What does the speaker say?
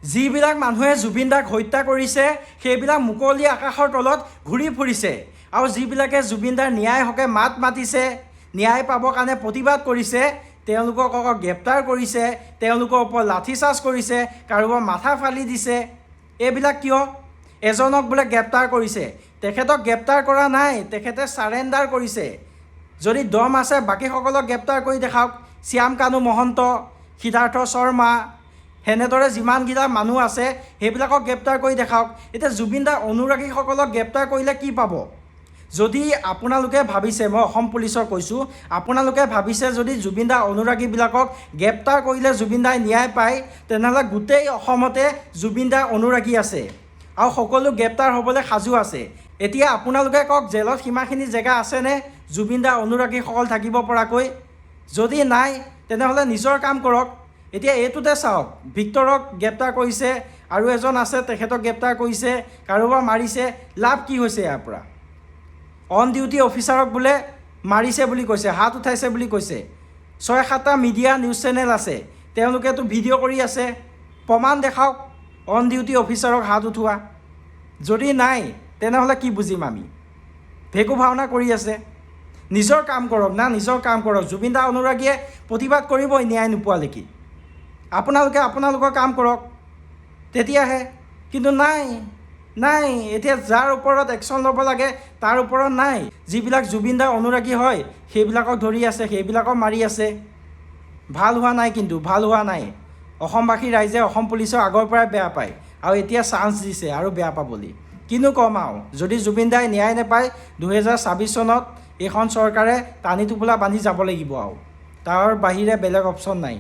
যিবিলাক মানুহে জুবিন দাক হত্যা কৰিছে সেইবিলাক মুকলি আকাশৰ তলত ঘূৰি ফুৰিছে আৰু যিবিলাকে জুবিন দাৰ ন্যায় হকে মাত মাতিছে ন্যায় পাবৰ কাৰণে প্ৰতিবাদ কৰিছে তেওঁলোকক গ্ৰেপ্তাৰ কৰিছে তেওঁলোকৰ ওপৰত লাঠিচাৰ্জ কৰিছে কাৰোবাৰ মাথা ফালি দিছে এইবিলাক কিয় এজনক বোলে গ্ৰেপ্তাৰ কৰিছে তেখেতক গ্ৰেপ্তাৰ কৰা নাই তেখেতে সাৰেন্ডাৰ কৰিছে যদি দম আছে বাকীসকলক গ্ৰেপ্তাৰ কৰি দেখাওক শ্যাম কানু মহন্ত সিদ্ধাৰ্থ শৰ্মা হেনেদৰে যিমানকেইটা মানুহ আছে সেইবিলাকক গ্ৰেপ্তাৰ কৰি দেখাওক এতিয়া জুবিন দাৰ অনুৰাগীসকলক গ্ৰেপ্তাৰ কৰিলে কি পাব যদি আপোনালোকে ভাবিছে মই অসম পুলিচক কৈছোঁ আপোনালোকে ভাবিছে যদি জুবিন দাৰ অনুৰাগীবিলাকক গ্ৰেপ্তাৰ কৰিলে জুবিন দাই ন্যায় পায় তেনেহ'লে গোটেই অসমতে জুবিন দাৰ অনুৰাগী আছে আৰু সকলো গ্ৰেপ্তাৰ হ'বলৈ সাজু আছে এতিয়া আপোনালোকে কওক জেলত সীমাখিনি জেগা আছেনে জুবিন দাৰ অনুৰাগীসকল থাকিব পৰাকৈ যদি নাই তেনেহ'লে নিজৰ কাম কৰক এতিয়া এইটোতে চাওক ভিক্টৰক গ্ৰেপ্তাৰ কৰিছে আৰু এজন আছে তেখেতক গ্ৰেপ্তাৰ কৰিছে কাৰোবাৰ মাৰিছে লাভ কি হৈছে ইয়াৰ পৰা অন ডিউটি অফিচাৰক বোলে মাৰিছে বুলি কৈছে হাত উঠাইছে বুলি কৈছে 6-7টা মিডিয়া নিউজ চেনেল আছে তেওঁলোকেতো ভিডিঅ' কৰি আছে প্ৰমাণ দেখাওক অন ডিউটি অফিচাৰক হাত উঠোৱা যদি নাই তেনেহ'লে কি বুজিম আমি ভেকু ভাওনা কৰি আছে নিজৰ কাম কৰক না নিজৰ কাম কৰক জুবিন দাৰ অনুৰাগীয়ে প্ৰতিবাদ কৰিবই ন্যায় নোপোৱালৈকে আপোনালোকে আপোনালোকৰ কাম কৰক তেতিয়াহে কিন্তু নাই এতিয়া যাৰ ওপৰত একশ্যন ল'ব লাগে তাৰ ওপৰত নাই যিবিলাক জুবিন দাৰ অনুৰাগী হয় সেইবিলাকক ধৰি আছে সেইবিলাকক মাৰি আছে ভাল হোৱা নাই কিন্তু ভাল হোৱা নাই অসমবাসী ৰাইজে অসম পুলিচক আগৰ পৰাই বেয়া পায় আৰু এতিয়া চান্স দিছে আৰু বেয়া পাবলৈ কিনো কম আৰু যদি জুবিন দাই ন্যায় নাপায় 2026 চনত এইখন চৰকাৰে টানি টোপোলা বান্ধি যাব লাগিব আৰু তাৰ বাহিৰে বেলেগ অপশ্যন নাই